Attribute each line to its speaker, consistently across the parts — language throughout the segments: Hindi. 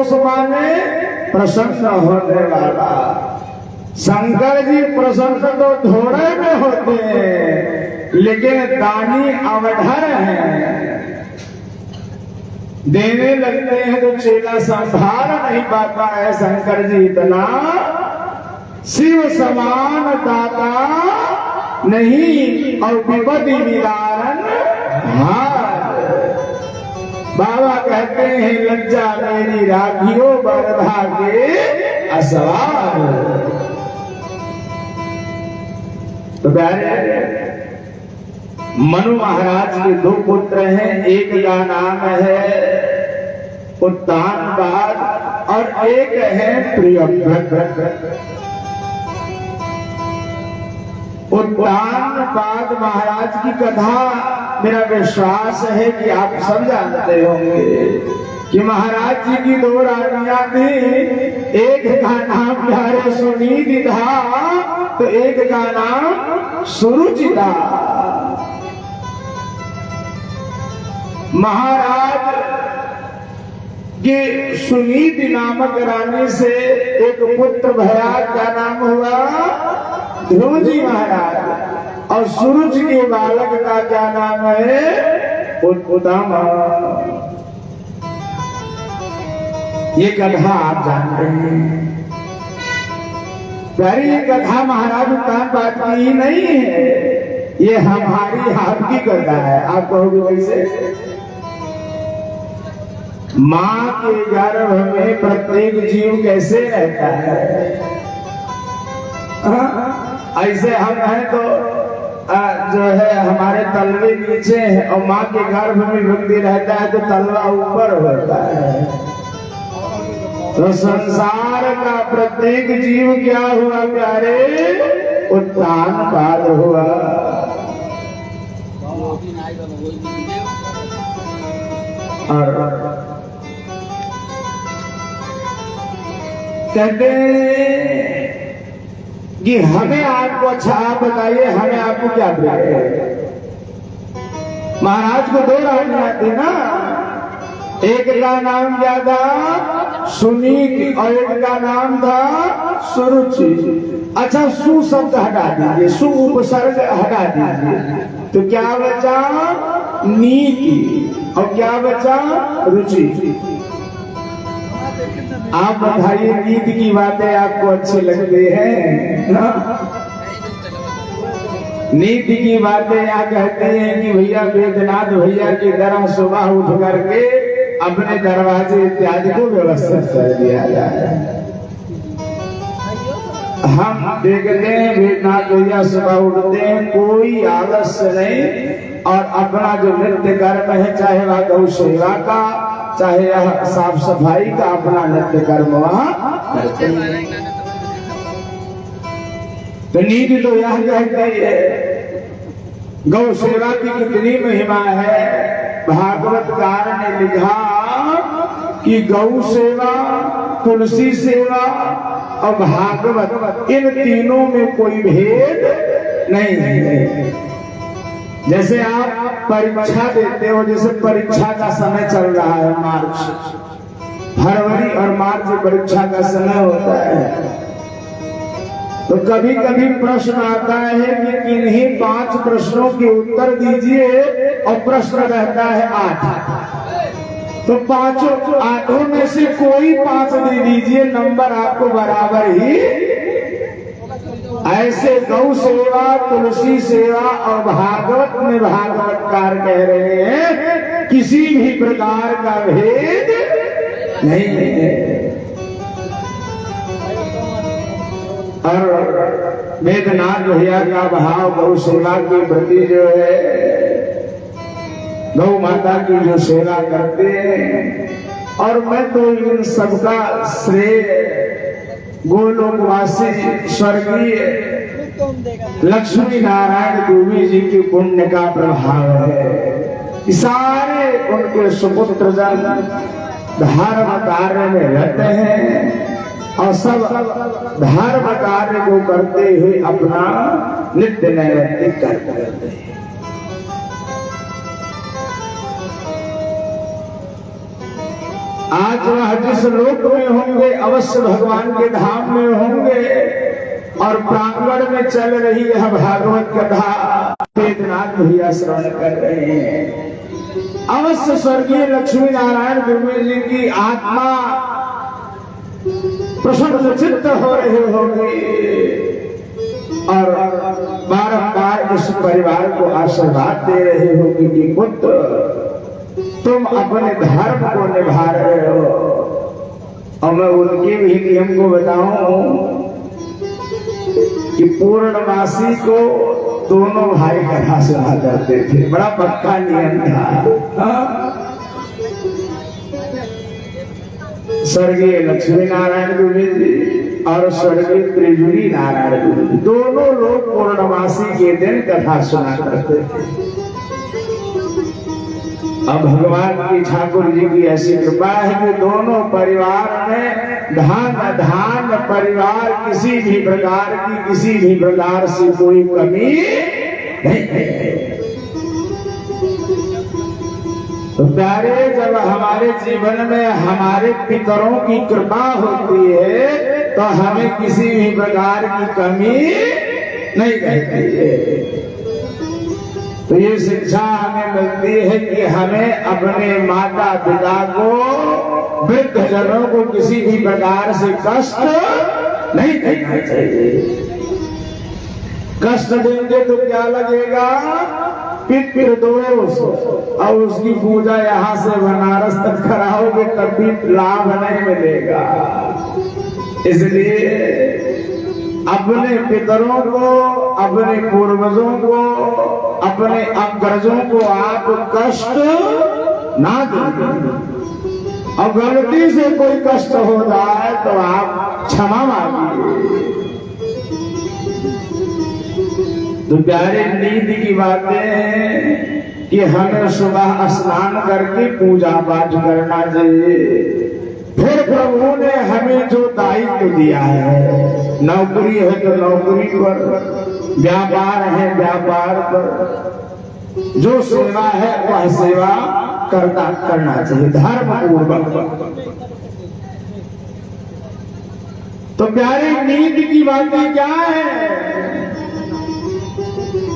Speaker 1: संतोष माने प्रसन्न होने वाला। शंकर जी प्रसन्न तो थोड़े में होते हैं, लेकिन दानी अवधर हैं। देने लगते हैं तो चेला संभाल नहीं पाता है। शंकर जी इतना शिव समान दाता नहीं और विपत्ति निवारण हार। बाबा कहते हैं लज्जा मेरी राखियो बरधा के असवार। तो प्यारे मनु महाराज के दो पुत्र हैं, एक का नाम है उत्तानपाद और एक है प्रियव्रत। उत्तानपाद महाराज की कथा मेरा विश्वास है कि आप सब जानते होंगे कि महाराज जी की दो रानियां थी। एक का नाम प्यारे सुनीति था तो एक का नाम सुरुचि था। महाराज के सुनीति नामक रानी से एक पुत्र भया, का नाम हुआ ध्रुव जी महाराज, और सूरज के बालक का क्या नाम है उत्तमा। ये कथा आप जानते हैं। प्यारी ये कथा महाराज उत्तानपाद की ही नहीं है, ये हमारी आपकी कथा है। आप कहोगे कैसे? माँ के गर्भ में प्रत्येक जीव कैसे रहता है? ऐसे हम हैं तो जो है हमारे तलवे नीचे है और माँ के गर्भ में व्यक्ति रहता है तो तलवा ऊपर होता है। तो संसार का प्रत्येक जीव क्या हुआ प्यारे? उत्तानपाद हुआ। और कहते कि हमें आपको अच्छा आप बताइए, हमें आपको क्या प्रिय? महाराज को दो रानियां थी ना, एक का नाम क्या था? सुनीति और एक का नाम था सुरुचि। अच्छा सु शब्द हटा दीजिए, सु उपसर्ग हटा दीजिए तो क्या बचा? नीति। और क्या बचा? रुचि। आप बताइए नीति की बातें आपको अच्छी लगती है ना? नीति की बातें यहाँ कहते हैं कि भैया वेदनाथ भैया की तरह सुबह उठ करके अपने दरवाजे इत्यादि को व्यवस्थित कर दिया जाए। हम देखते हैं वेदनाथ भैया सुबह उठते हैं, कोई आलस्य नहीं, और अपना जो नित्य कर्म है, चाहे वह गौ सेवा का चाहे यह साफ सफाई का, अपना नित्य कर्म वहां करते हैं। तो नीति तो यह कहती है गौ सेवा की कितनी महिमा है। भागवतकार ने लिखा कि गौ सेवा, तुलसी सेवा और भागवत, इन तीनों में कोई भेद नहीं है। जैसे आप परीक्षा देते हो, जैसे परीक्षा का समय चल रहा है, मार्च, फरवरी और मार्च परीक्षा का समय होता है, तो कभी कभी प्रश्न आता है कि किन्हीं 5 प्रश्नों के उत्तर दीजिए और प्रश्न रहता है 8, तो 8 में से कोई 5 दे दीजिए, नंबर आपको बराबर ही। ऐसे गौ सेवा, तुलसी सेवा और भागवत में भागवतकार कह रहे हैं किसी भी प्रकार का भेद नहीं है। और वेदनाथ भैया का भाव गौ सेवा के प्रति जो है, गौ माता की जो सेवा करते हैं, और मैं तो इन सबका श्रेय गोलोकवासी स्वर्गीय लक्ष्मी नारायण देवी जी के पुण्य का प्रभाव है। सारे उनके सुपुत्र जन धर्म कार्य में रहते हैं और सब धर्म कार्य को करते हुए अपना नित्य नैमित्तिक कर्म करते हैं। आज वह जिस लोक में होंगे अवश्य भगवान के धाम में होंगे। और प्रांगण में चल रही है भागवत कथा, वेदनाथ भैया श्रवण कर रहे हैं। अवश्य स्वर्गीय लक्ष्मी नारायण गुरु जी की आत्मा प्रसन्न चित्त हो रहे होंगे और बारंबार इस परिवार को आशीर्वाद दे रहे होंगे कि पुत्र तुम अपने धर्म को निभा रहे हो। और मैं उनके भी नियम को बताऊं कि पूर्णमासी को दोनों भाई कथा सुना करते थे, बड़ा पक्का नियम था। स्वर्गीय लक्ष्मी नारायण गुरु जी और स्वर्गीय त्रिजुरी नारायण गुरु जी दोनों लोग पूर्णमासी के दिन कथा सुना करते थे। अब भगवान की ठाकुर जी की ऐसी कृपा है कि दोनों परिवार में धान परिवार किसी भी प्रकार से कोई कमी नहीं है। तो प्यारे, जब हमारे जीवन में हमारे पितरों की कृपा होती है तो हमें किसी भी प्रकार की कमी नहीं रहती है। तो ये शिक्षा हमें मिलती है कि हमें अपने माता पिता को, वृद्ध जनों को किसी भी प्रकार से कष्ट नहीं देना चाहिए। कष्ट देंगे तो क्या लगेगा? पितृदोष, और उसकी पूजा यहाँ से बनारस तक कराओगे कभी लाभ नहीं मिलेगा। इसलिए अपने पितरों को, अपने पूर्वजों को, अपने अग्रजों को आप कष्ट ना दीजिए। और गलती से कोई कष्ट हो जाए तो आप क्षमा मांगिए। तो प्यारे, नींद की बातें हैं कि हमें सुबह स्नान करके पूजा पाठ करना चाहिए। फिर प्रभु ने हमें जो दायित्व दिया है, नौकरी है तो नौकरी पर, व्यापार है व्यापार पर, जो सेवा है वह सेवा करना चाहिए धर्म पूर्वक। तो प्यारे, नींद की बातें क्या है?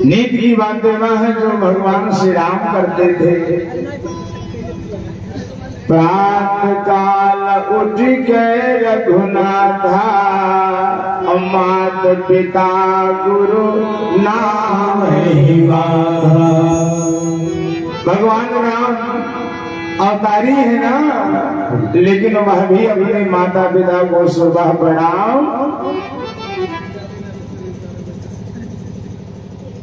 Speaker 1: नींद की बातें वह है जो भगवान श्री राम करते थे। प्रातः काल उठ के रघुनाथा, मात पिता गुरु नाम ही बाधा। भगवान राम अवतारी है ना, लेकिन वह भी अपने माता पिता को सुबह प्रणाम।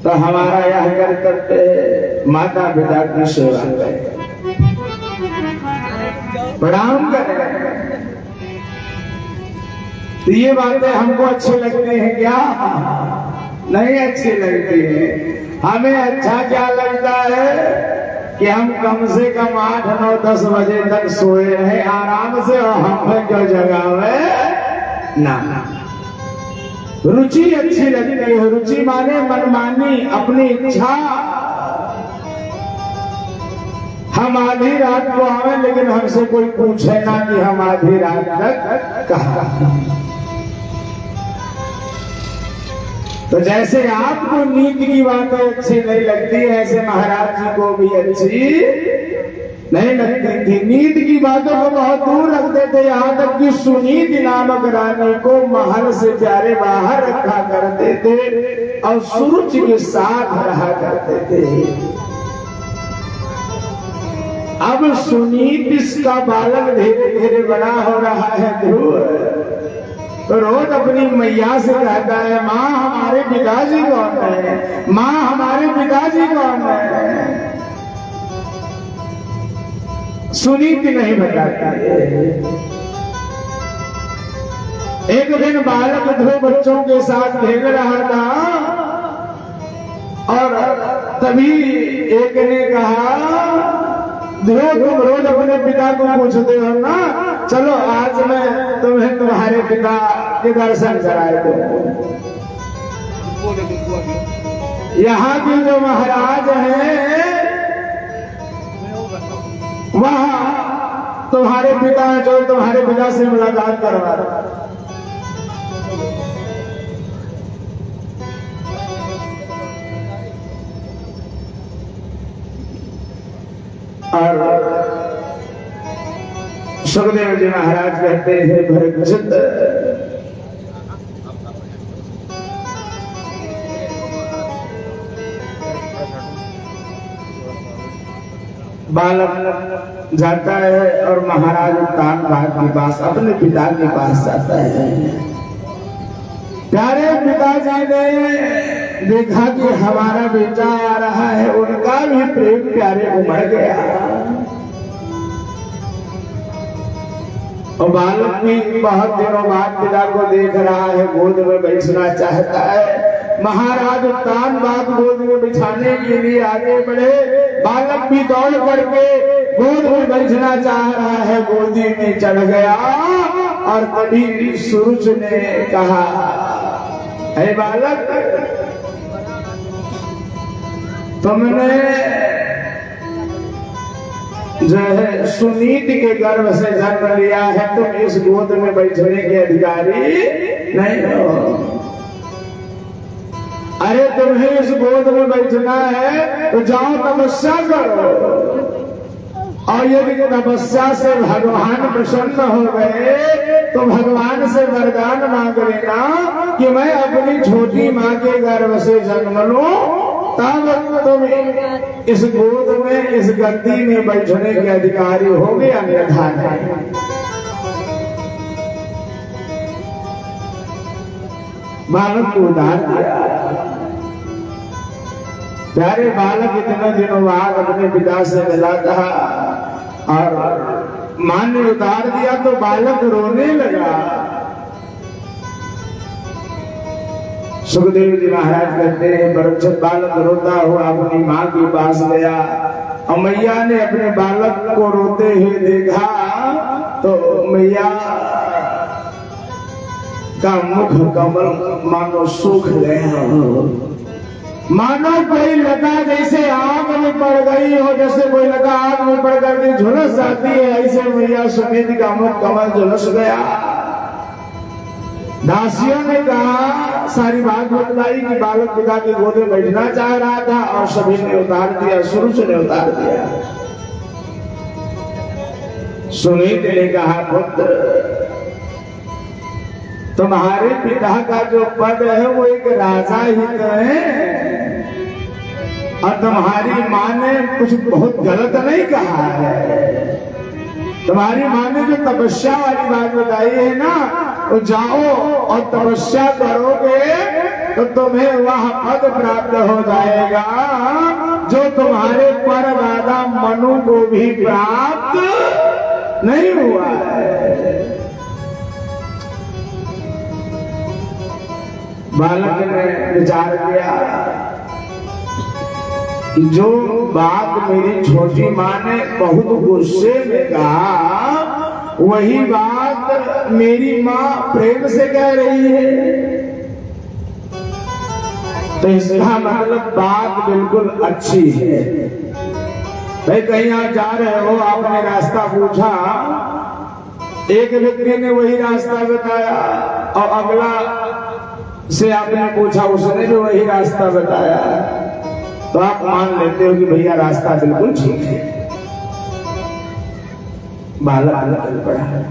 Speaker 1: तो हमारा यह कर्तव्य माता पिता की सेवा करें, प्रणाम करें। तो ये बातें हमको अच्छी लगती हैं क्या? नहीं अच्छी लगती है। हमें अच्छा क्या लगता है कि हम कम से कम 8, 9, 10 बजे तक सोए रहे आराम से, और हमें क्यों जगावे ना। रुचि अच्छी लगती है। रुचि माने मनमानी, अपनी इच्छा। हम आधी रात को आवे लेकिन हमसे कोई पूछे ना कि हम आधी रात तक कहाँ। तो जैसे आपको नींद की बातें अच्छी नहीं लगती, ऐसे महाराज जी को भी अच्छी नहीं लगती थी। नींद की बातों को बहुत दूर रखते थे, यहाँ तक कि सुनीति नामक रानी को महल से प्यारे बाहर रखा करते थे और सूरज के साथ रहा करते थे। अब सुनीत इसका बालक धीरे धीरे बड़ा हो रहा है ध्रुव, तो रोज अपनी मैया से कहता है, माँ हमारे पिताजी कौन है, माँ हमारे पिताजी कौन है। सुनीति नहीं बताती है। एक दिन बालक ध्रुव बच्चों के साथ खेल रहा था और तभी एक ने कहा, ध्रुव तुम रोज अपने पिता को पूछते हो ना, चलो आज मैं तुम्हें तुम्हारे पिता के दर्शन कराए दूं। यहाँ के जो महाराज हैं वह तुम्हारे पिता है जो तुम्हारे पिता से मुलाकात करवा रहा। और सुखदेव जी महाराज कहते हैं भरतचित्त, बालक जाता है और महाराज उत्तान के पास अपने पिता के पास जाता है। प्यारे पिताजी ने देखा कि हमारा बेटा आ रहा है, उनका भी प्रेम प्यारे उमड़ गया और बालक भी बहुत दिनों बाद पिता को देख रहा है, गोद में बैठना चाहता है। महाराज उत्तान गोद में बिछाने के लिए आगे बढ़े, बालक भी दौड़ करके गोद में बैठना चाह रहा है, गोदी में चढ़ गया और तभी सूरज ने कहा, हे बालक, तुमने जो है सुनीत के गर्भ से जन्म लिया है, तुम इस गोद में बैठने के अधिकारी नहीं हो। अरे तुम्हें इस गोद में बैठना है तो जाओ तपस्या करो, और यदि तपस्या से भगवान प्रसन्न हो गए तो भगवान से वरदान मांग लेना कि मैं अपनी छोटी माँ के गर्भ से जन्म लूं, तब तुम इस गोद में, इस गद्दी में बैठने के अधिकारी हो गए, अन्यथा नहीं। बालक को उधार दिया। प्यारे बालक इतने दिनों बाद अपने पिता से मिला था और मां ने उतार दिया तो बालक रोने लगा। सुखदेव जी महाराज कहते हैं, परीक्षित बालक रोता हुआ अपनी मां के पास गया और मैया ने अपने बालक को रोते हुए देखा तो मैया का मुख कमल मानो सूख गया, मानो कोई लता जैसे आग में पड़ गई हो, जैसे कोई लता आग में पड़ करके झुलस जाती है, ऐसे मैया सुनीत का मुख कमल झुलस गया। दासियों ने कहा, सारी बात बतलाई कि बालक पिता की गोद में बैठना चाह रहा था और सभी ने उतार दिया, सूरज ने उतार दिया। सुनीत ने कहा, पुत्र, तुम्हारे पिता का जो पद है वो एक राजा ही तो है, और तुम्हारी माँ ने कुछ बहुत गलत नहीं कहा है। तुम्हारी माँ ने जो तपस्या वाली बात बताई है ना, तो जाओ और तपस्या करोगे तो तुम्हें वह पद प्राप्त हो जाएगा जो तुम्हारे परदादा मनु को भी प्राप्त नहीं हुआ है। बालक ने विचार किया कि जो बात मेरी छोटी माँ ने बहुत गुस्से में कहा, वही बात मेरी माँ प्रेम से कह रही है, तो इसका मतलब बात बिल्कुल अच्छी है। भाई कहीं आप जा रहे हो, आपने रास्ता पूछा, एक व्यक्ति ने वही रास्ता बताया और अगला से आपने पूछा, उसने भी वही रास्ता बताया, तो आप मान लेते हो कि भैया रास्ता बिल्कुल ठीक है। बालक पड़ा है।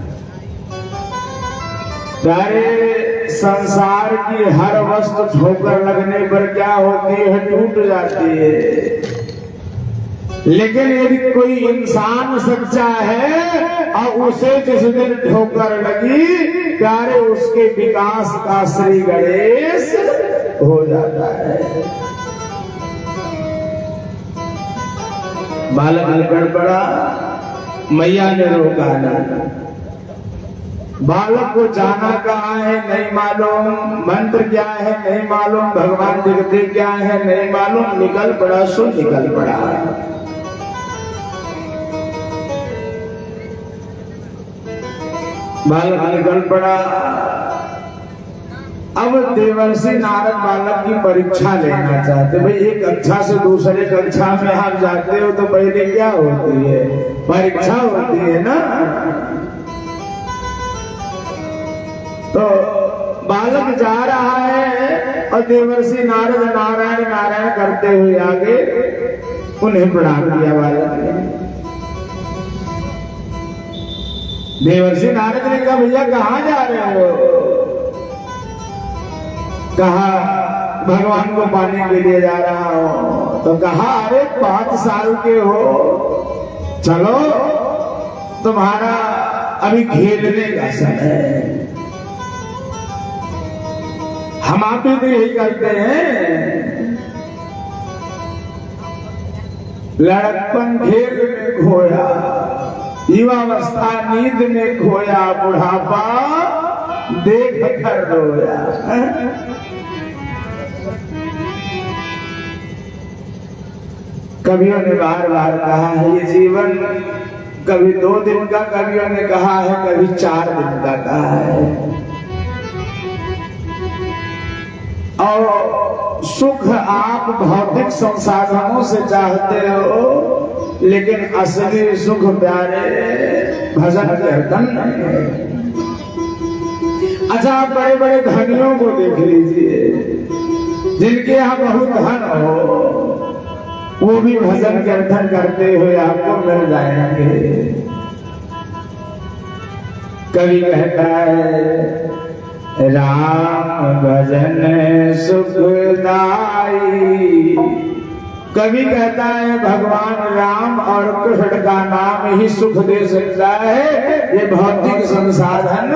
Speaker 1: प्यारे, संसार की हर वस्तु ठोकर लगने पर क्या होती है? टूट जाती है। लेकिन यदि कोई इंसान सच्चा है और उसे जिस दिन ठोकर लगी, प्यारे, उसके विकास का श्री गणेश हो जाता है। बालक ने गड़बड़ा, मैया ने रोका नहीं। बालक को जाना कहाँ है नहीं मालूम, मंत्र क्या है नहीं मालूम, भगवान दिखते क्या है नहीं मालूम, निकल पड़ा सो निकल पड़ा। बालक निकल पड़ा अब देवर्षि नारद बालक की परीक्षा लेना चाहते। भाई एक कक्षा से दूसरे कक्षा में आप जाते हो तो पहले क्या होती है? परीक्षा होती है ना। तो बालक जा रहा है और देवर्षि नारद नारायण नारायण करते हुए आगे उन्हें प्रणाम किया बालक ने। देवर्षि नारद ने कहा भैया कहाँ जा रहे हो? कहा भगवान को पाने के लिए जा रहा हो। तो कहा अरे 5 साल के हो, चलो तुम्हारा अभी खेलने का समय है। हम आप भी तो यही करते हैं, लड़कपन खेल में खोया, युवावस्था नींद में खोया, बुढ़ापा देख कर रोया। कवियों ने बार बार कहा है ये जीवन कभी 2 दिन का, कवियों ने कहा है कभी 4 दिन का कहा है। और सुख आप भौतिक संसाधनों से चाहते हो, लेकिन असली सुख प्यारे भजन कीर्तन नहीं। अच्छा आप बड़े बड़े धनियों को देख लीजिए, जिनके यहाँ बहुत धन हो, वो भी भजन कीर्तन करते हुए आपको मिल जाएंगे। कवि कहता है राम भजन सुखदाई। कवि कहता है भगवान राम और कृष्ण का नाम ही सुख दे सकता है। ये भौतिक संसाधन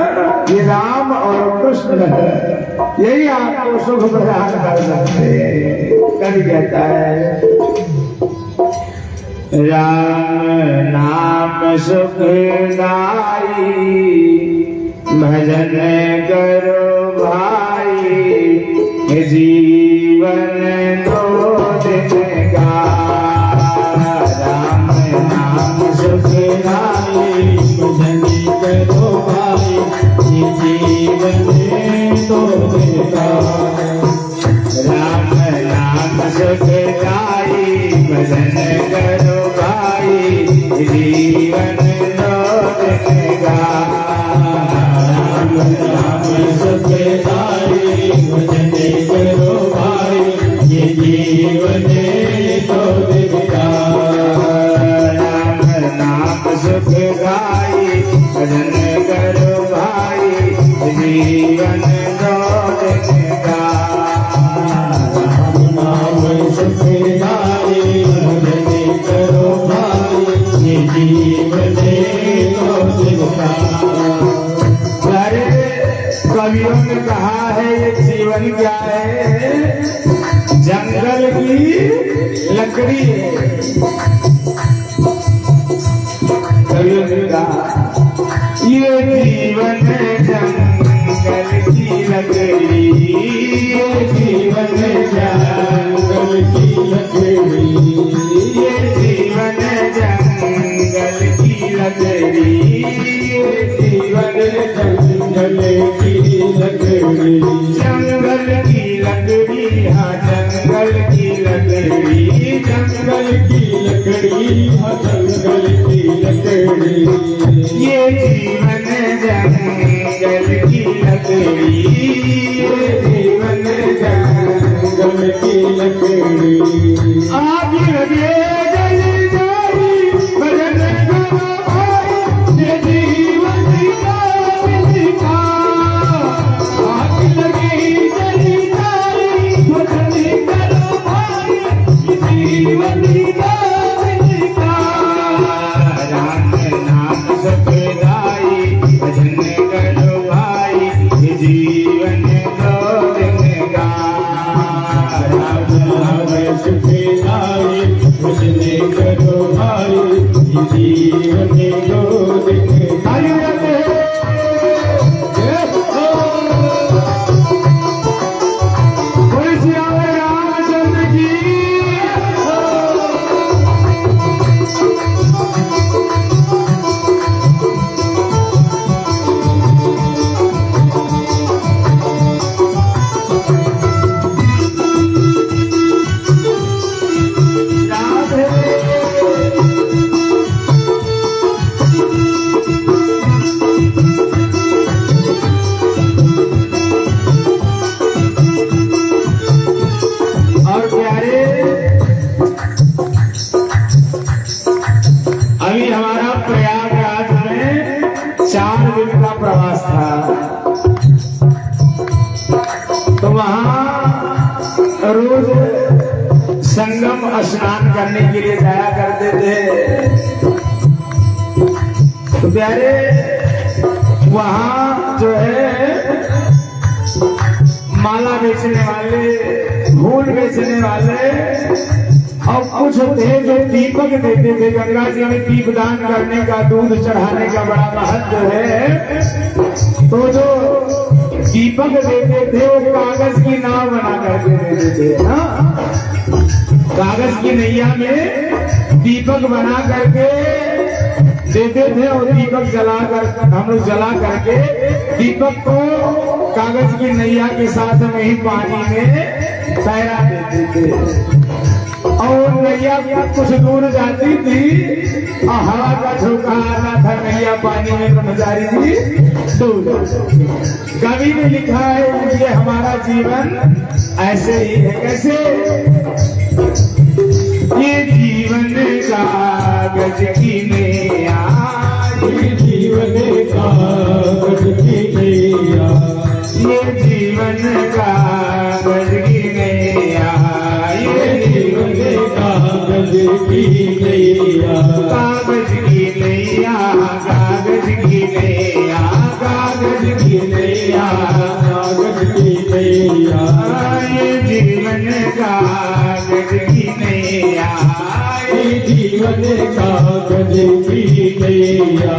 Speaker 1: ये राम और कृष्ण यही आपको सुख प्रदान कर सकते हैं। कवि कहता है राम नाम सुखदाई, भजन करो भाई जीवन दो दिन का। राम नाम सुखदाई, भजन करो भाई जीवन दो दिन का। राम नाम सुखदाई, भजन करो भाई जीवन दो दिन का। राम सुखदाई, भजन करो भाई ये जीवन तो दिखा। राम नाम सुखदाई, भजन करो भाई जीवन तो दिखा। राम नाम सुखदाई, भजन करो भाई ये जीवन तो दिखा। कवियों ने कहा है ये जीवन क्या है? जंगल की लकड़ी है। कवियों ने कहा ये जीवन जंगल की लकड़ी, ये जीवन जंगल की लकड़ी, ये जीवन जंगल की लकड़ी, ये जीवन जंगल की लकड़ी। जंगल की लकड़ी हाँ जंगल की लकड़ी, जंगल की लकड़ी हाँ जंगल की लकड़ी। ये जीवन जंगल की लकड़ी, ये जीवन जंगल की लकड़ी। आग लगे जल जाई, भजन करो भाई ये जीवन का मिलका। आग लगे जल जाई, भजन करो भाई ये जीवन का मिलका। राम नाम सुखदाई, भजन करो भाई ये जीवन दो दिन का। राम नाम सुखदाई, प्रवास था, तो वहां रोज संगम स्नान करने के लिए जाया करते थे। तो प्यारे वहां जो है माला बेचने वाले, फूल बेचने वाले और कुछ थे जो दीपक देते थे। गंगा जी में दीपदान करने का, दूध चढ़ाने का बड़ा महत्व है। तो जो दीपक देते थे वो कागज की नाव बना करके देते थे ना, कागज की नैया में दीपक बना करके देते थे और दीपक जलाकर हम लोग जला करके दीपक को कागज की नैया के साथ में ही पानी में तैरा देते थे। और नैया कुछ दूर जाती थी और हवा का झोंका आता था, नैया पानी में जा रही थी दूर। कवि ने लिखा है ये हमारा जीवन ऐसे ही है। कैसे? ये जीवन कागज की नैया, ये जीवन कागज की नैया, ये जीवन कागज की नैया, ये जीवन कागज की नैया, कागज की नैया, कागज की नैया, कागज की नैया, कागज की नैया, ये जीवन कागज की नैया, ये जीवन कागज की नैया।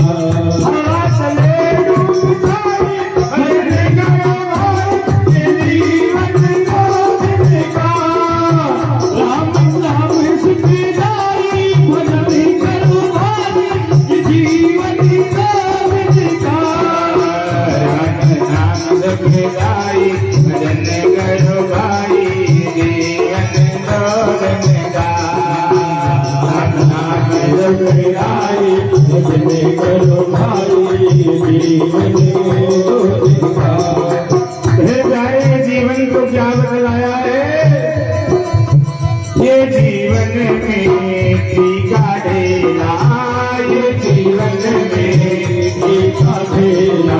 Speaker 1: जीवन को क्या बदलाया है? ये जीवन में टीका ढेला, ये जीवन में टीका ढेला,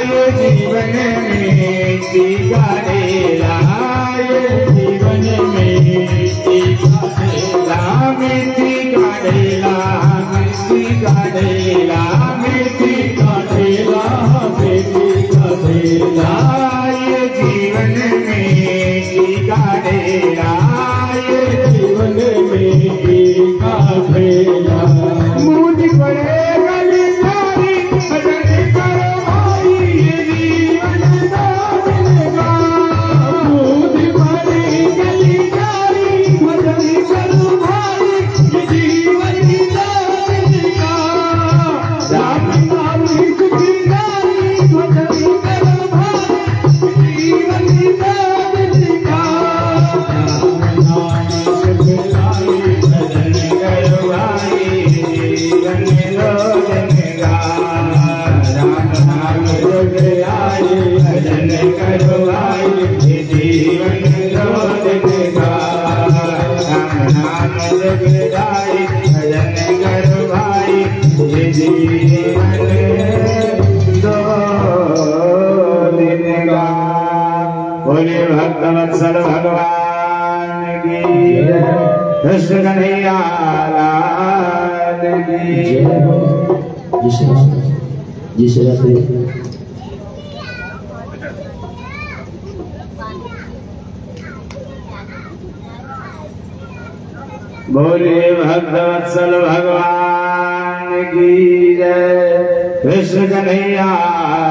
Speaker 1: ये जीवन में टीका ढेला, ये जीवन में टीका ढेला, मिट्टी का ढेला, मिट्टी का ढेला, मिट्टी का ढेला, मिट्टी का ढेला, ये जीवन में टीका ढेला, ये जीवन में टीका ढेला। मुझ पड़े गली सारी भजन करो भाई, ये जीवन का मुझ पड़े गली सारी भजन करो भाई, ये जीवन का राम नाम सुखदाई भजन करो भाई, जीवन का बोले भक्तवत्सल भगवान की, कृष्ण कन्हैया लाल की। बोले भक्तवत्सल भगवान की जय, कृष्ण कन्हैया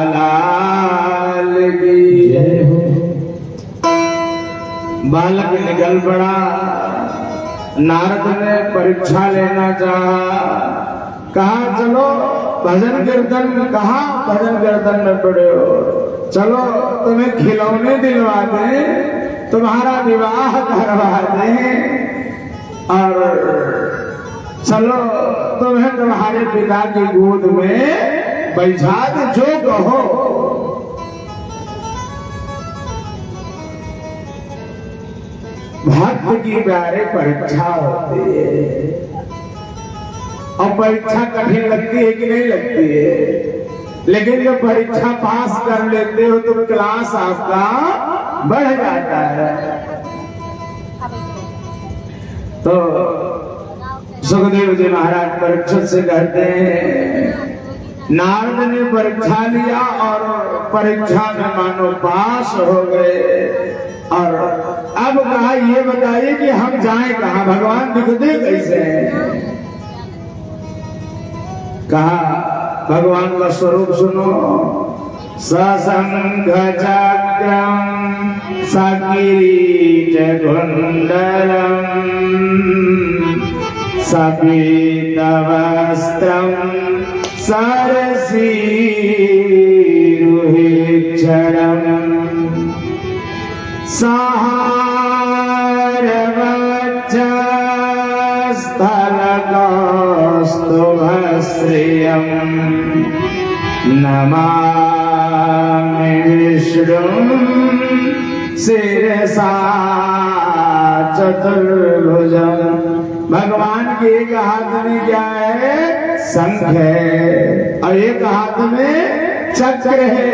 Speaker 1: लाल की जय। बालक निकल पड़ा, नारद ने परीक्षा लेना चाहा, कहा चलो भजन कीर्तन, कहा भजन कीर्तन में पड़े हो, चलो तुम्हें खिलौने दिलवा दें, तुम्हारा विवाह करवा दें, और चलो तुम्हें तुम्हारे पिता की गोद में बैठा दे, जो कहो। भक्त की प्यारे परीक्षा होती है, और परीक्षा कठिन लगती है कि नहीं लगती है? लेकिन जब परीक्षा पास कर लेते हो तो क्लास आपका बढ़ जाता है। तो सुखदेव जी महाराज परीक्षित से कहते हैं, नारद ने परीक्षा लिया और परीक्षा में मानो पास हो गए। और अब कहा ये बताइए कि हम जाएं कहाँ, भगवान दिखते कैसे हैं? कहा भगवान का स्वरूप सुनो, सशंख चक्रम सकिरीट कुंडलम सपीत वस्त्रम सरसीरुहिक्षरम सहारवक्षस्थलकौस्तुभश्रियं नमामि विष्णुं शिरसा चतुर्भुजं। भगवान के एक हाथ में क्या है? शंख है, और एक हाथ में चक्र है।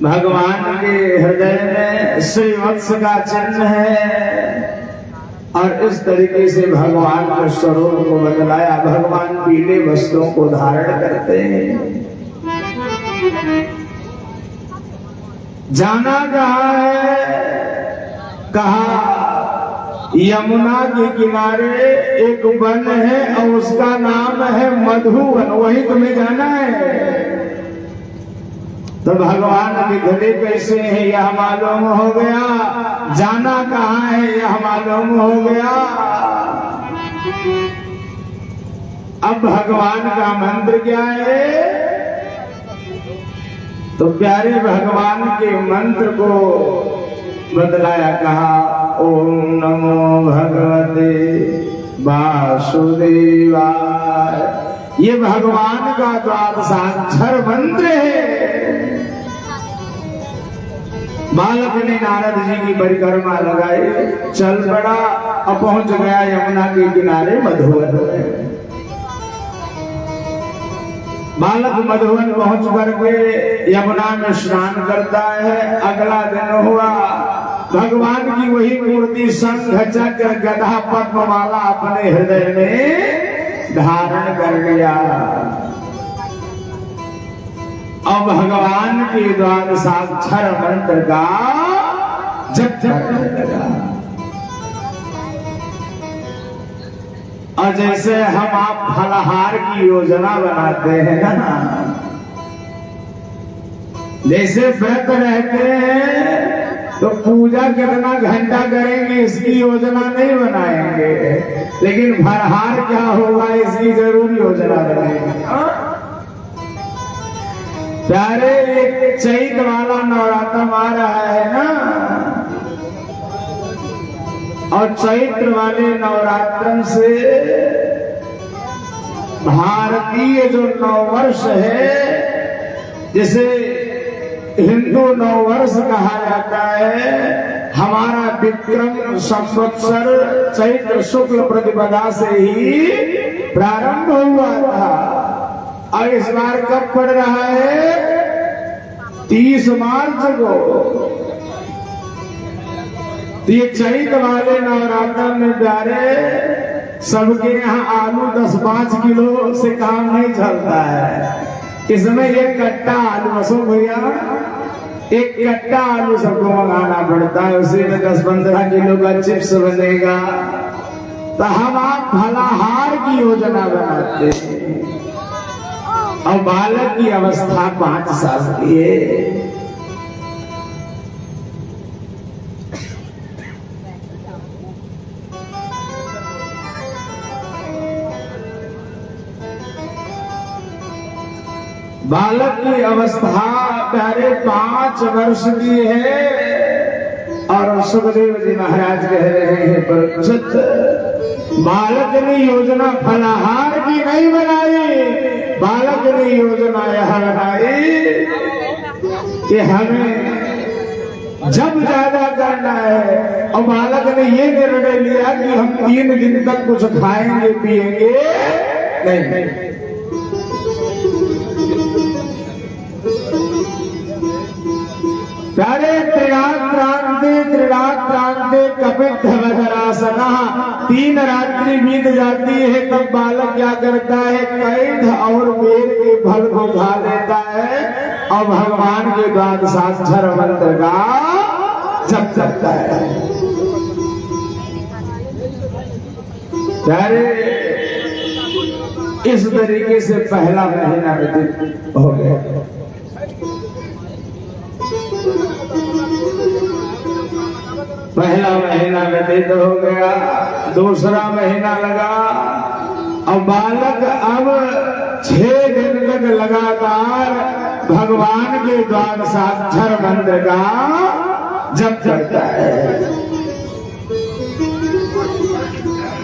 Speaker 1: भगवान के हृदय में श्रीवत्स का चिन्ह है। और इस तरीके से भगवान के स्वरूप को बदलाया। भगवान पीले वस्त्रों को धारण करते हैं। जाना कहाँ है? कहा यमुना के किनारे एक वन है और उसका नाम है मधुवन, वही तुम्हें जाना है। तो भगवान दिखते कैसे है यह मालूम हो गया, जाना कहाँ है यह मालूम हो गया। अब भगवान का मंत्र क्या है? तो प्यारे भगवान के मंत्र को बदलाया, कहा ओम नमो भगवते वासुदेवाय। ये भगवान का द्वादशाक्षर मंत्र है। बालक ने नारद जी की परिक्रमा लगाई, चल पड़ा और पहुंच गया यमुना के किनारे मधुवन। बालक मधुवन पहुंच करके यमुना में स्नान करता है। अगला दिन हुआ, भगवान की वही मूर्ति शंख चक्र गदा पद्ममाला अपने हृदय में धारण कर लिया। अब भगवान के द्वादशाक्षर मंत्र का जप करने लगा। और जैसे हम आप फलाहार की योजना बनाते हैं ना, जैसे व्रत रहते हैं तो पूजा कितना घंटा करेंगे इसकी योजना नहीं बनाएंगे, लेकिन फलाहार क्या होगा इसकी जरूर योजना बनाएंगे। प्यारे एक चैत वाला नवरात्र आ रहा है ना, और चैत्र वाले नवरात्रन से भारतीय जो नववर्ष है, जिसे हिंदू नववर्ष कहा जाता है, हमारा विक्रम संवत्सर चैत्र शुक्ल प्रतिपदा से ही प्रारंभ हुआ था। और इस बार कब पड़ रहा है? 30 मार्च को। ये चैत वाले नवरात्र में प्यारे सबके यहाँ आलू 10-5 किलो से काम नहीं चलता है। इसमें एक कट्टा आलू, असो भैया एक कट्टा आलू सबको मंगाना पड़ता है, उसी में 10-15 किलो का चिप्स बनेगा। तो हम आप फलाहार की योजना बनाते हैं। और बालक की अवस्था 5 साल की है। बालक की अवस्था प्यारे 5 वर्ष की है। और सुखदेव जी महाराज कह रहे हैं, परीक्षित बालक ने योजना फलाहार की नहीं बनाई, बालक ने योजना यह बनाई कि हमें जब ज्यादा करना है। और बालक ने ये निर्णय लिया कि हम 3 दिन तक कुछ खाएंगे पिएंगे नहीं। प्यारे त्रिरात्रांते कपित वज्रासना, 3 रात्रि बीत जाती है तब बालक क्या करता है, कैद और वेद के फल को खा लेता है और भगवान के द्वादशाक्षर मंत्र का जप करता है। प्यारे इस तरीके से पहला महीना व्यतीत हो गया। पहला महीना व्यतीत हो गया, दूसरा महीना लगा और बालक अब 6 दिन तक लगातार भगवान के द्वादशाक्षर मंत्र का जप करता है।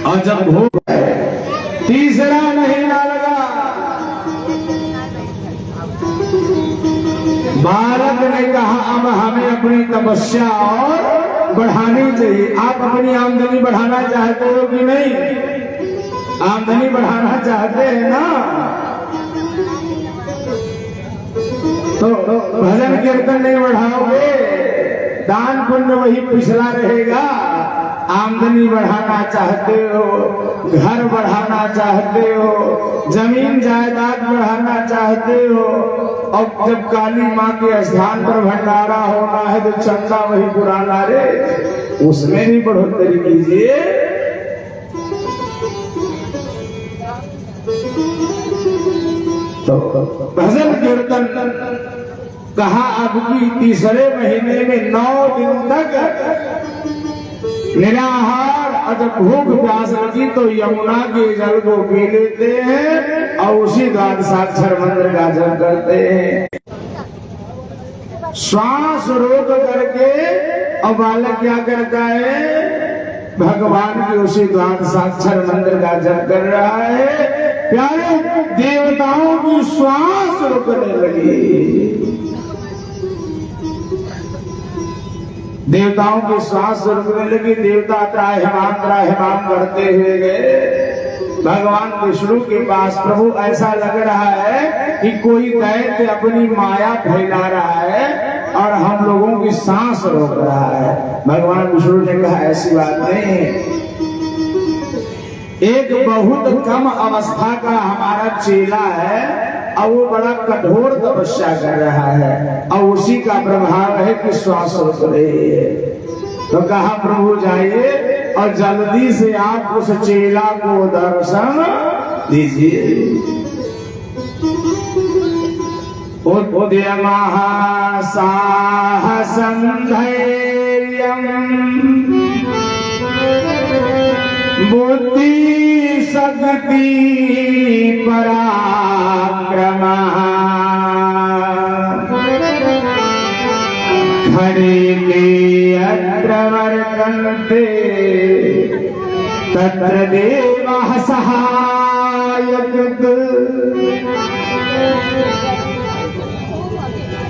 Speaker 1: और जब हो तीसरा महीना लगा, बालक ने कहा अब हमें अपनी तपस्या और बढ़ानी चाहिए। आप अपनी आमदनी बढ़ाना चाहते हो कि नहीं? आमदनी बढ़ाना चाहते हैं ना, तो भजन कीर्तन नहीं बढ़ाओगे, दान पुण्य वही पिछला रहेगा। आमदनी बढ़ाना चाहते हो, घर बढ़ाना चाहते हो, जमीन जायदाद बढ़ाना चाहते हो, और जब काली माँ के स्थान पर भंडारा होना है तो चंदा वही पुराना रे, उसमें भी बढ़ोतरी कीजिए। तो भजन कीर्तन कहा अब की तीसरे महीने में 9 दिन तक निराहार, और जब भूख प्यास लगी तो यमुना के जल को पी लेते हैं और उसी द्वादशाक्षर मंत्र का जप करते हैं। श्वास रोक करके और बालक क्या करता है, भगवान के उसी द्वादशाक्षर मंत्र का जप कर रहा है। प्यारे देवताओं की श्वास रुकने लगी, देवताओं की श्वास रुकने लगी। देवता त्राहिमाम करते हुए गए भगवान विष्णु के पास। प्रभु ऐसा लग रहा है कि कोई दैत्य अपनी माया फैला रहा है और हम लोगों की सांस रोक रहा है। भगवान विष्णु ने कहा ऐसी बात नहीं, एक बहुत कम अवस्था का हमारा चेला है और वो बड़ा कठोर तपस्या कर रहा है और उसी का प्रभाव है कि श्वास रुक रही है। तो कहा प्रभु जाइए और जल्दी से आप उस चेला को दर्शन दीजिए। उद्यमः साहसं धैर्यं बुद्धि शक्ति पराक्रमः खड़े के अत्र वर्तन्ते तत्र देवः सहायक।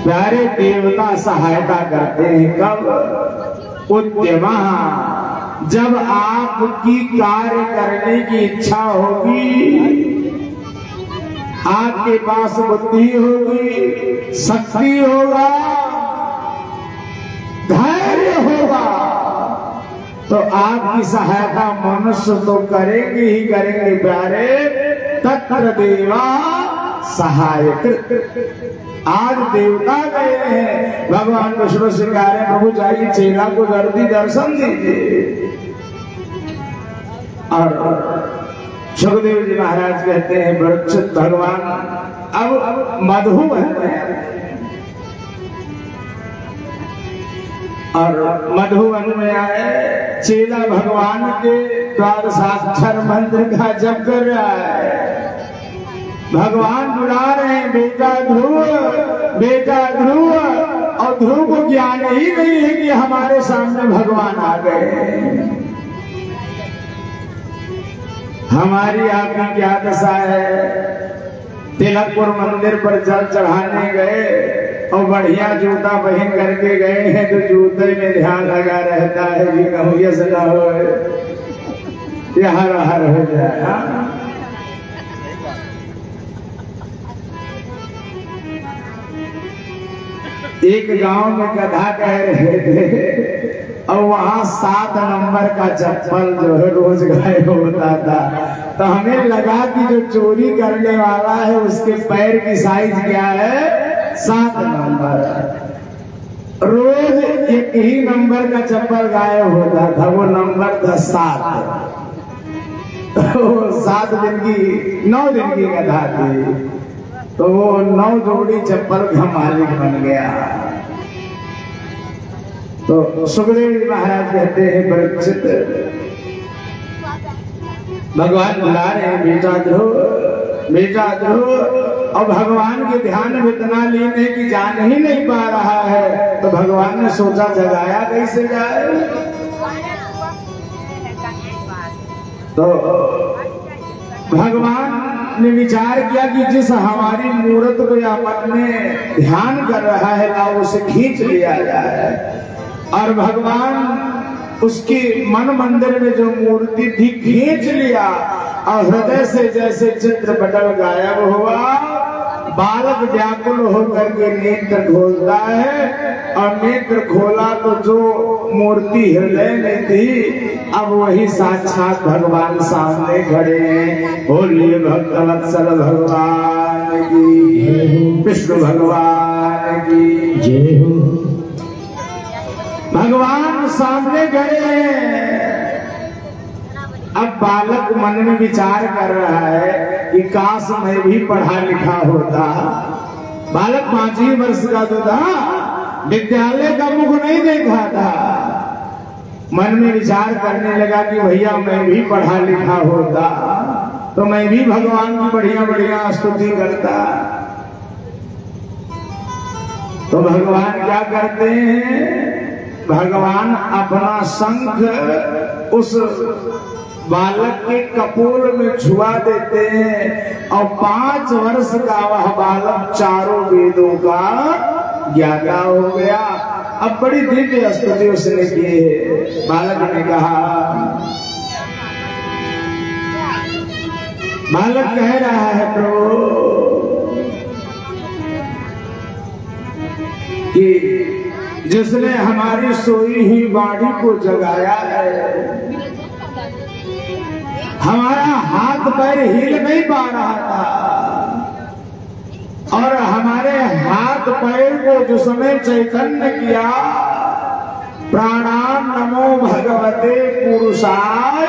Speaker 1: प्यारे देवता सहायता करते हैं कब? उद्यमः, जब आपकी कार्य करने की इच्छा होगी, आपके पास बुद्धि होगी, शक्ति होगा, धैर्य होगा, तो आपकी सहायता मनुष्य तो करेंगे ही करेंगे। प्यारे तत्र देवा सहायक। आज देवता गए हैं, भगवान विष्णु से कह रहे प्रभु जाइए चेला को जल्दी दर्शन दीजिए। और सुखदेव जी महाराज कहते हैं परीक्षित भगवान अब मधुवन में, और मधुवन में आए, चेला भगवान के द्वादशाक्षर मंत्र का जप कर रहा है। भगवान बुला रहे हैं बेटा ध्रुव, बेटा ध्रुव, और ध्रुव को ज्ञान ही नहीं है कि हमारे सामने भगवान आ गए। हमारी आपकी क्या दशा है? तिलकपुर मंदिर पर जल चढ़ाने गए और बढ़िया जूता पहन करके गए हैं तो जूते में ध्यान लगा रहता है कि कहूँ ये सदा हो हर हर हो जाए। एक गांव में गधा कह रहे थे और वहां 7 नंबर का चप्पल जो है रोज गायब होता था। तो हमें लगा कि जो चोरी करने वाला है उसके पैर की साइज क्या है, 7 नंबर। रोज एक ही नंबर का चप्पल गायब होता था, वो नंबर था 7। तो 7 दिन की 9 दिन की कथा थी, तो वो 9 जोड़ी चप्पल का मालिक बन गया। तो सुखदेव जी महाराज कहते हैं, परीक्षित भगवान बुला रहे हैं, बेटा ध्रुव, बेटा ध्रुव। और भगवान के ध्यान में इतना लीन है कि जान ही नहीं पा रहा है। तो भगवान ने सोचा जगाया कैसे जाए। तो भगवान ने विचार किया कि जिस हमारी मूर्त को या मन में ध्यान कर रहा है ना, उसे खींच लिया जाए। और भगवान उसकी मन मंदिर में जो मूर्ति थी खींच लिया और हृदय से जैसे चित्रपटल गायब हुआ। बालक व्याकुल होकर के नेत्र खोलता है और नेत्र खोला तो जो मूर्ति हृदय में थी अब वही साक्षात भगवान सामने खड़े हैं। बोलिए भक्तवत्सल भगवान की, विष्णु भगवान की जय हो। भगवान सामने खड़े हैं। अब बालक मन में विचार कर रहा है कि काश मैं भी पढ़ा लिखा होता। बालक 5 ही वर्ष का तो था, विद्यालय का मुख नहीं देखा था। मन में विचार करने लगा कि भैया मैं भी पढ़ा लिखा होता तो मैं भी भगवान की बढ़िया बढ़िया स्तुति करता। तो भगवान क्या करते हैं, भगवान अपना शंख उस बालक के कपोल में छुआ देते हैं और 5 वर्ष का वह बालक चारों वेदों का ज्ञाता हो गया। अब बड़ी दिव्य स्तुति उसने की है। बालक ने कहा, बालक कह रहा है प्रभु कि जिसने हमारी सोई हुई बाड़ी को जगाया है, हमारा हाथ पैर हिल नहीं पा रहा था और हमारे हाथ पैर को जो समय चैतन्य किया, प्राणाम नमो भगवते पुरुषाय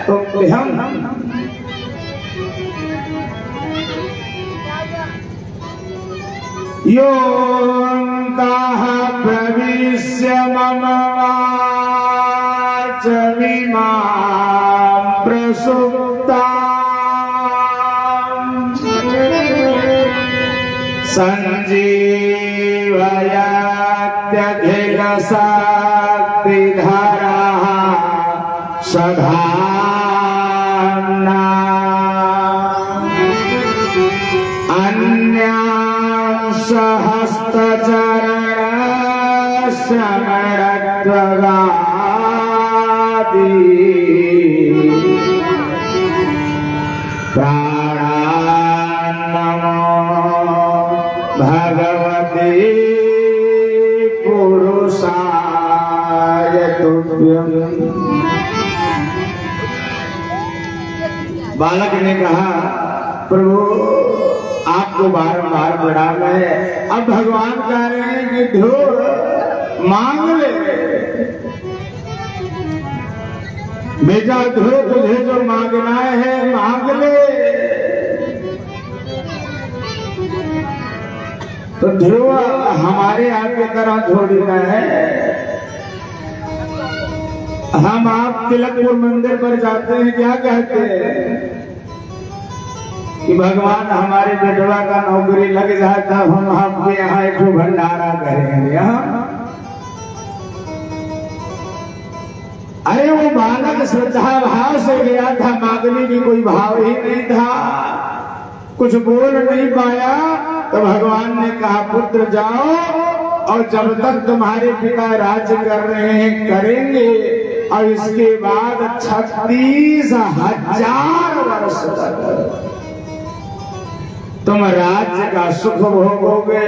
Speaker 1: तुभ्यं। योऽन्तः प्रविश्य मम वाचमिमां प्रसुप्ताम् सञ्जीवयत्यखिलशक्तिधरः सधाम्ना सहस्त्रचरण समरत्वगादि प्राणान्नमो भगवते पुरुषाय तुभ्यं। बालक ने कहा, प्रभु आपको बारंबार बढ़ाना है। अब भगवान कह रहे हैं कि ध्रुव मांग ले बेटा, ध्रुव तुझे जो मांगना है मांग ले। तो ध्रुव हमारे आपकी तरह थोड़ी ना है। हम आप तिलकपुर मंदिर पर जाते हैं, क्या कहते हैं कि भगवान हमारे बेटवा का नौकरी लग जाता, हम आपके यहाँ एक भंडारा करेंगे। यहाँ अरे वो बालक श्रद्धा भाव से गया था, मांगने की कोई भाव ही नहीं था, कुछ बोल नहीं पाया। तो भगवान ने कहा, पुत्र जाओ और जब तक तुम्हारे पिता राज्य कर रहे हैं करेंगे, और इसके बाद 36,000 वर्ष तक तुम राज्य का सुख भोगोगे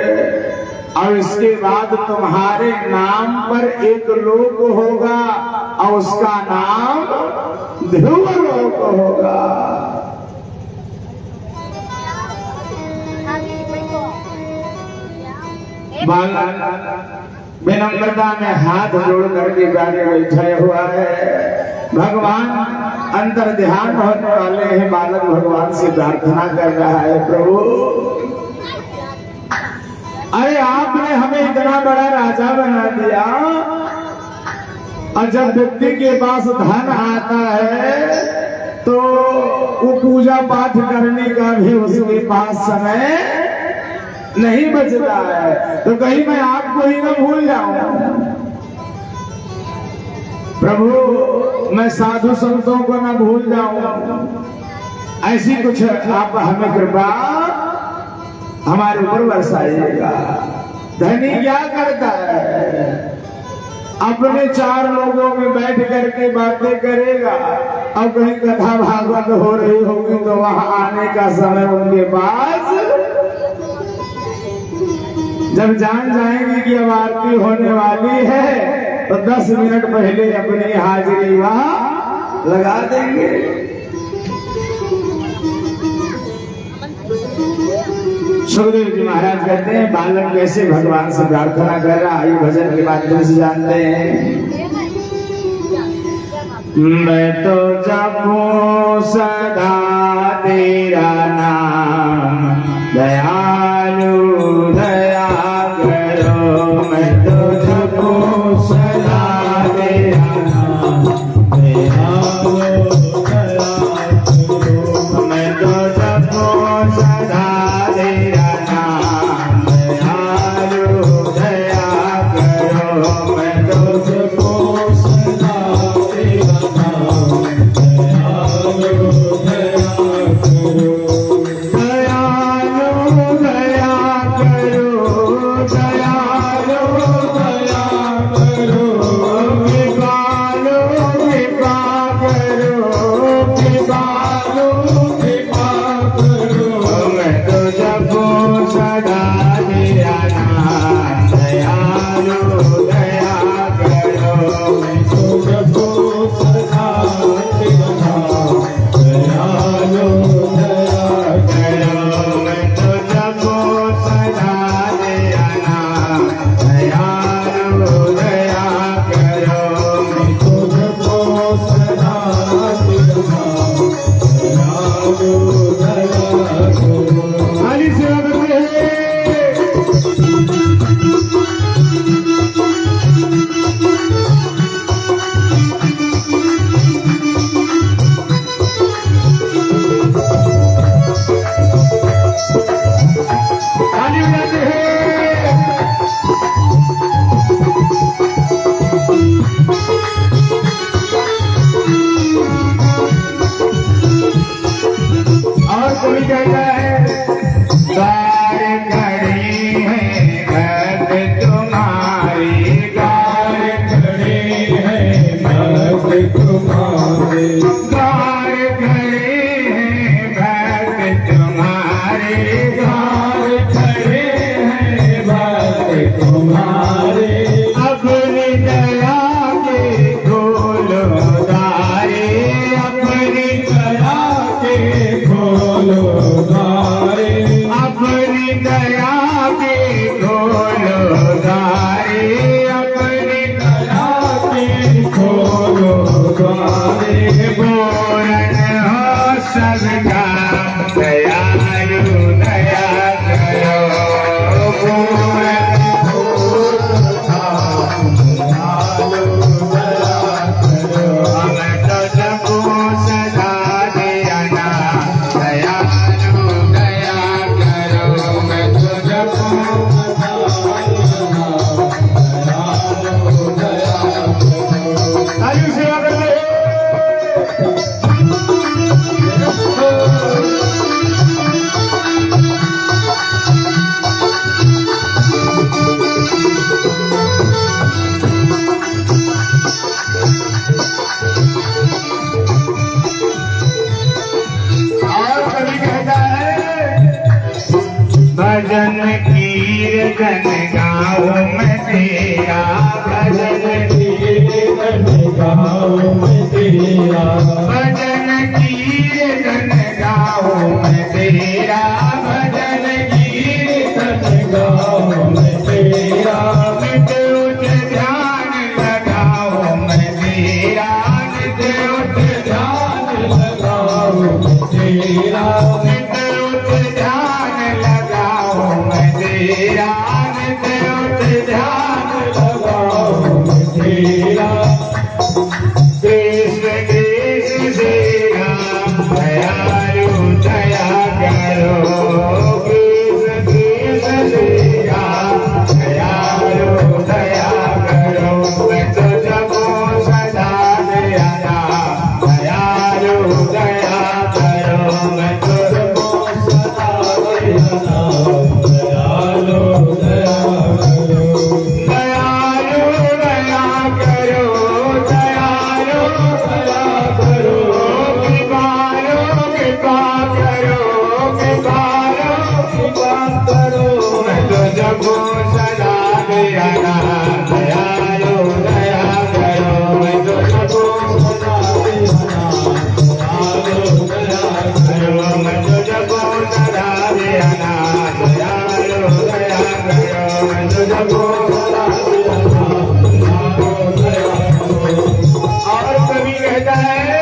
Speaker 1: और इसके बाद तुम्हारे नाम पर एक लोक होगा और उसका नाम ध्रुवलोक होगा। विनम्रता में हाथ जोड़ करके गाड़ी बैठा हुआ है। भगवान अंतर ध्यान होने वाले हैं। बालक भगवान से प्रार्थना कर रहा है, प्रभु अरे आपने हमें इतना बड़ा राजा बना दिया और जब व्यक्ति के पास धन आता है तो वो पूजा पाठ करने का भी उसके पास समय नहीं बचता है, तो कहीं मैं आपको ही ना भूल जाऊं। प्रभु मैं साधु संतों को ना भूल जाऊं। ऐसी कुछ आप हमें कृपा हमारे ऊपर बरसाइएगा। धनी क्या करता है, अपने चार लोगों में बैठ करके बातें करेगा, अब कहीं कथा भागवत हो रही होगी तो वहां आने का समय उनके पास, जब जान जाएंगे कि अब आरती होने वाली है तो 10 मिनट पहले अपनी हाजिरी वहां लगा देंगे। सुखदेव जी महाराज कहते हैं बालक कैसे भगवान से प्रार्थना कर रहा है, भजन के माध्यम से जानते हैं। मैं तो जपूं सदा तेरा नाम, दयालु दया करो। मैं तो जपूं सदा तेरा नाम, दयालु दया करो। मैं तो जपूं सदा तेरा नाम, दयालु दया करो। मैं तो जपूं सदा तेरा नाम, दयालु दया करो। भजन की कीर्तन गाऊं मैं तेरा भजन कीर्तन गाऊं मैं तेरा भजन कीर्तन गाऊं मैं तेरा भजन कीर्तन गाऊं मैं तेरा नित उच्च ध्यान लगाऊं मैं तेरा नित उच्च ध्यान लगाऊं मैं तेरा नित उच्च ध्यान लगाऊं मैं तेरा नित उच्च ध्यान लगाऊं मैं तेरा कृष्ण कृष्ण श्री राम दयालु दया करो कृष्ण कृष्ण श्री राम दयालु दया करो मैं तो जगो सदा दयाला दयालु दया करो मैं तो जगो सदा दयाला दयालु दया करो दयालु दया करो दयालु दया करो कृपालो कृपा करो कृपालो कृपा करो मैं तो जगो सदा दयाला दयालु दया करो मैं तो जगो सदा दयाला दयालु दया करो मैं तो जगो सदा दयाला दयालु दया करो मैं तो जगो सदा दयाला दयालु दया करो और कभी कहता है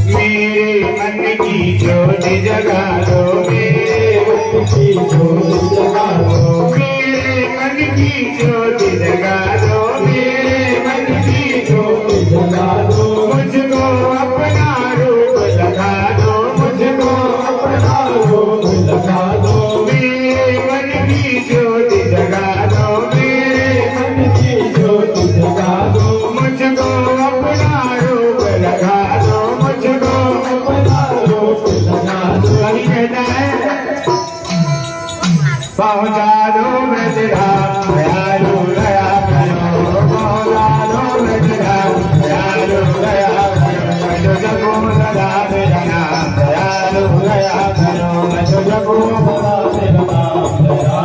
Speaker 1: मेरे मन की ज्योति जगा दो मेरे मन की ज्योति जगा दो मेरे मन की ज्योति जगा दो मेरे मन की ज्योति जगा दो मुझको अपना रूप लगा दो मुझको अपना रूप लगा दो मेरे मन की ज्योति जगा दो मेरे मन की ज्योति जगा दो मुझको अपना रूप लगा दो मुझको अपना रूप लगा दो अभी कहता है पहुँचा दो ब्रजधाम दयालु दया करो पहुँचा दो ब्रजधाम दयालु दया करो मैं तो जगो सदा तेरा दयालु दया करो मैं तो जगो सदा तेरा दयालु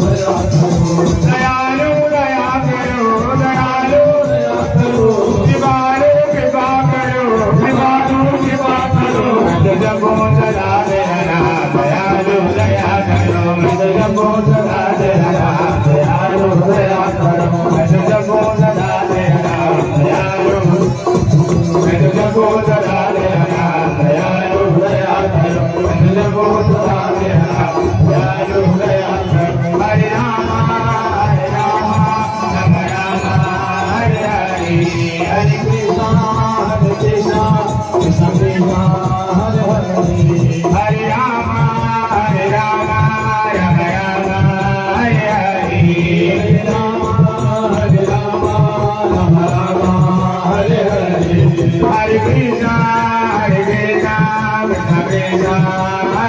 Speaker 1: दया करो दयालु दया करो दयालु दया करो कृपालु कृपा करो कृपालु कृपा करो मैं तो जगो सदा तेरा दयालु दया करो मैं तो जगो सदा तेरा दयालु दया करो मैं तो जगो सदा तेरा दयालु मैं तो जगो सदा तेरा दयालु दया करो मैं तो जगो सदा तेरा दयालु दया करो हरे राम राम राम हरे हरे हरे कृष्णा कृष्ण कृष्ण हरे हरे हरे राम राम राम हरे हरे हरे राम राम हरे हरे हरे कृष्ण कृष्ण कृष्ण